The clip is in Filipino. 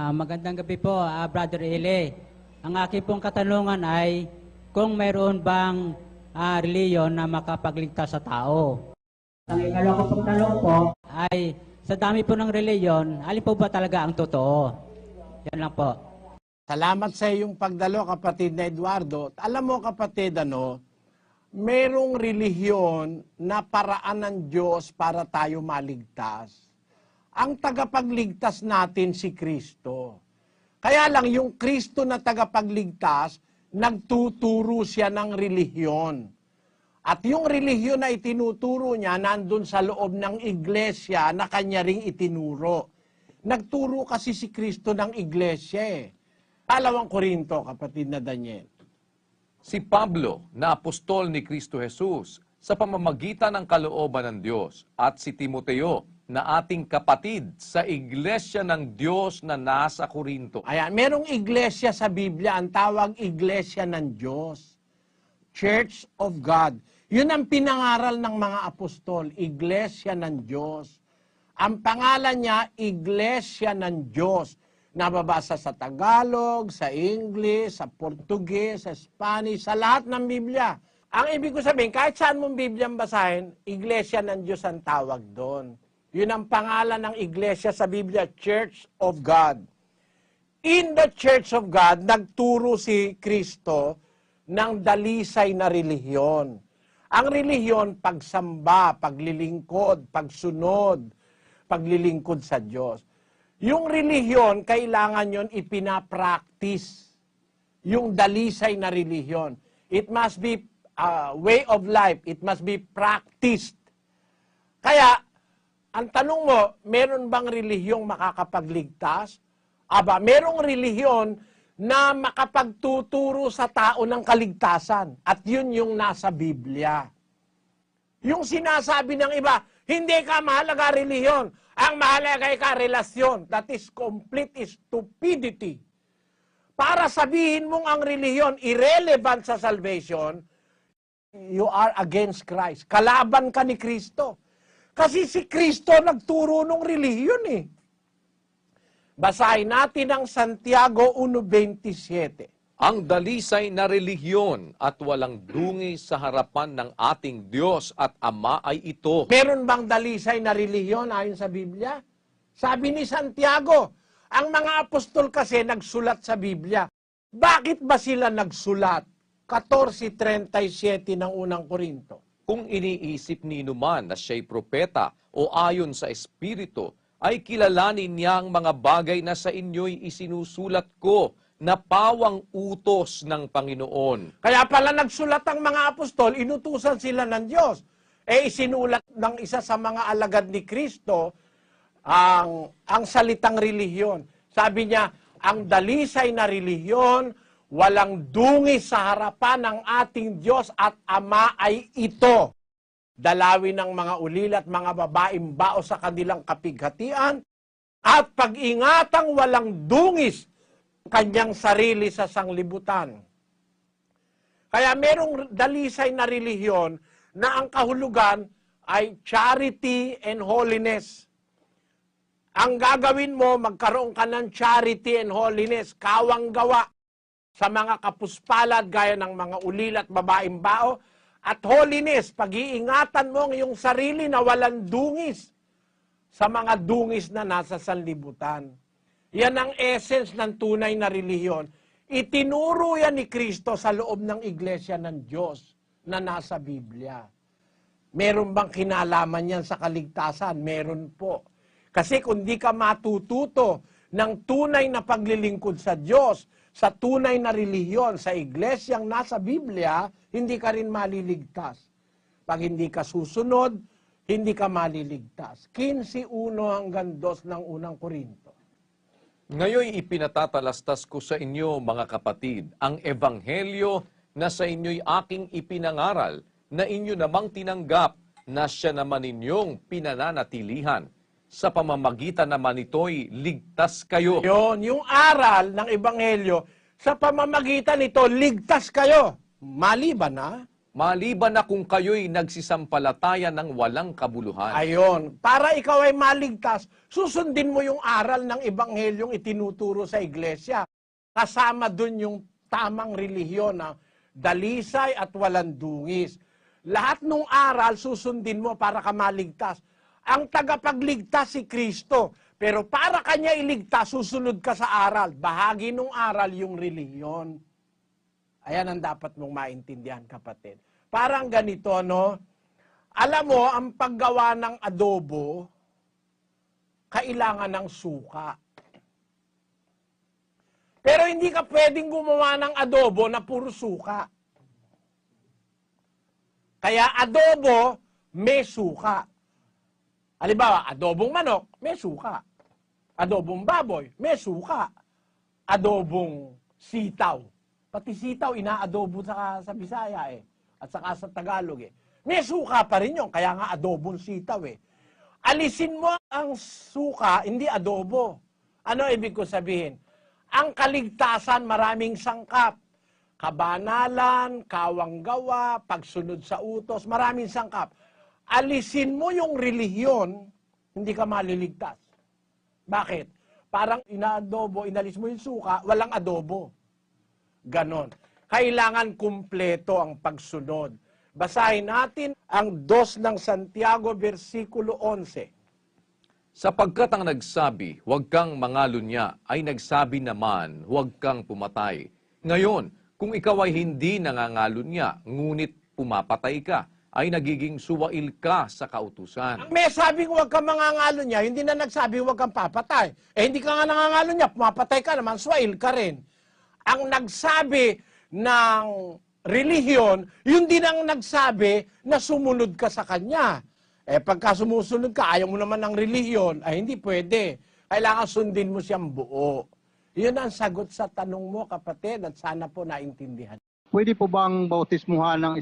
Magandang gabi po, Brother Eli. Ang aking pong katanungan ay kung mayroon bang reliyon na makapagligtas sa tao. Ang ikalawang pong tanong po ay sa dami po ng reliyon, alin po ba talaga ang totoo? Yan lang po. Salamat sa iyong pagdalo, kapatid na Eduardo. Alam mo, kapatid, merong relihiyon na paraan ng Diyos para tayo maligtas. Ang tagapagligtas natin si Kristo. Kaya lang yung Kristo na tagapagligtas, nagtuturo siya ng relihiyon. At yung relihiyon na itinuturo niya, nandun sa loob ng iglesia na kanya ring itinuro. Nagturo kasi si Kristo ng iglesia eh. 2 Korinto, kapatid na Daniel. Si Pablo, na apostol ni Kristo Jesus, sa pamamagitan ng kalooban ng Diyos, at si Timoteo, na ating kapatid sa iglesia ng Diyos na nasa Korinto. Ayan, merong iglesia sa Biblia, ang tawag iglesia ng Diyos. Church of God. Yun ang pinangaral ng mga apostol, iglesia ng Diyos. Ang pangalan niya, iglesia ng Diyos. Nababasa sa Tagalog, sa English, sa Portuguese, sa Spanish, sa lahat ng Biblia. Ang ibig ko sabihin, kahit saan mong Biblia basahin, iglesia ng Diyos ang tawag doon. Yun ang pangalan ng iglesia sa Biblia, Church of God. In the Church of God, nagturo si Kristo ng dalisay na relihiyon. Ang relihiyon, pagsamba, paglilingkod, pagsunod, paglilingkod sa Diyos. Yung relihiyon, kailangan yon ipinapractice. Yung dalisay na relihiyon. It must be a way of life. It must be practiced. Kaya, ang tanong mo, meron bang relihiyong makakapagligtas? Aba, merong relihiyon na makapagtuturo sa tao ng kaligtasan. At yun yung nasa Biblia. Yung sinasabi ng iba, hindi ka mahalaga relihiyon. Ang mahalaga ka relasyon. That is complete stupidity. Para sabihin mong ang relihiyon irrelevant sa salvation, you are against Christ. Kalaban ka ni Kristo. Kasi si Kristo nagturo ng relihiyon eh. Basahin natin ang Santiago 1:27. Ang dalisay na relihiyon at walang dungi sa harapan ng ating Diyos at Ama ay ito. Meron bang dalisay na relihiyon ayon sa Biblia? Sabi ni Santiago, ang mga apostol kasi nagsulat sa Biblia. Bakit ba sila nagsulat? 14:37 ng unang Korinto. Kung iniisip ni inuman na siya'y propeta o ayon sa Espiritu, ay kilalanin niya ang mga bagay na sa inyo'y isinusulat ko na pawang utos ng Panginoon. Kaya pala nagsulat ang mga apostol, inutusan sila ng Diyos. Isinulat ng isa sa mga alagad ni Kristo ang salitang relihiyon. Sabi niya, ang dalisay na relihiyon, walang dungi sa harapan ng ating Diyos at Ama ay ito. Dalawin ng mga ulila at mga babaeng bao sa kanilang kapighatian at pag-ingatang walang dungis kanyang sarili sa sanglibutan. Kaya merong dalisay na relihiyon na ang kahulugan ay charity and holiness. Ang gagawin mo, magkaroon ka ng charity and holiness, kawang gawa sa mga kapuspalad gaya ng mga ulila at babaeng bao, at holiness, pag-iingatan mo ang iyong sarili na walang dungis sa mga dungis na nasa sanlibutan. Yan ang essence ng tunay na relihiyon. Itinuro yan ni Kristo sa loob ng iglesia ng Diyos na nasa Biblia. Meron bang kinalaman yan sa kaligtasan? Meron po. Kasi kung di ka matututo ng tunay na paglilingkod sa Diyos, sa tunay na relihiyon, sa iglesyang nasa Biblia, hindi ka rin maliligtas. Pag hindi ka susunod, hindi ka maliligtas. 15:1 hanggang 2 ng unang Korinto. Ngayon ipinatatalastas ko sa inyo, mga kapatid, ang ebanghelyo na sa inyo'y aking ipinangaral, na inyo namang tinanggap, na siya naman ninyong pinananatilihan. Sa pamamagitan naman ito'y ligtas kayo. Yun, yung aral ng ebanghelyo, sa pamamagitan nito, ligtas kayo. Maliban na, maliban na kung kayo'y nagsisampalataya ng walang kabuluhan. Ayon, para ikaw ay maligtas, susundin mo yung aral ng ebanghelyong itinuturo sa iglesia. Kasama dun yung tamang relihiyon na dalisay at walang dungis. Lahat ng aral susundin mo para ka maligtas. Ang tagapagligtas si Kristo, pero para kanya iligtas, susunod ka sa aral. Bahagi ng aral yung relihiyon. Ayan ang dapat mong maintindihan, kapatid. Parang ganito, no? Alam mo, ang paggawa ng adobo, kailangan ng suka. Pero hindi ka pwedeng gumawa ng adobo na puro suka. Kaya adobo, may suka. Halimbawa, adobong manok, may suka. Adobong baboy, may suka. Adobong sitaw. Pati sitaw, inaadobo sa Bisaya eh. At saka sa Tagalog eh. May suka pa rin yun, kaya nga adobong sitaw eh. Alisin mo ang suka, hindi adobo. Ano ibig ko sabihin? Ang kaligtasan, maraming sangkap. Kabanalan, kawanggawa, pagsunod sa utos, maraming sangkap. Alisin mo yung relihiyon, hindi ka maliligtas. Bakit? Parang inaadobo, inalis mo yung suka, walang adobo. Ganon. Kailangan kumpleto ang pagsunod. Basahin natin ang 2 ng Santiago, versikulo 11. Sapagkat ang nagsabi, huwag kang mangalunya, ay nagsabi naman, huwag kang pumatay. Ngayon, kung ikaw ay hindi nangangalunya, ngunit pumapatay ka, ay nagiging suwail ka sa kautusan. May sabing huwag kang mangangalo niya, hindi na nagsabi huwag kang papatay. Eh hindi ka nga nangangalo niya, pumapatay ka naman, swail ka rin. Ang nagsabi ng relihiyon, yun din ang nagsabi na sumunod ka sa kanya. Eh pagka sumusunod ka, ayaw mo naman ng relihiyon, ay hindi pwede. Kailangan sundin mo siyang buo. Yun ang sagot sa tanong mo, kapatid, at sana po naintindihan. Pwede po bang bautismuhan ng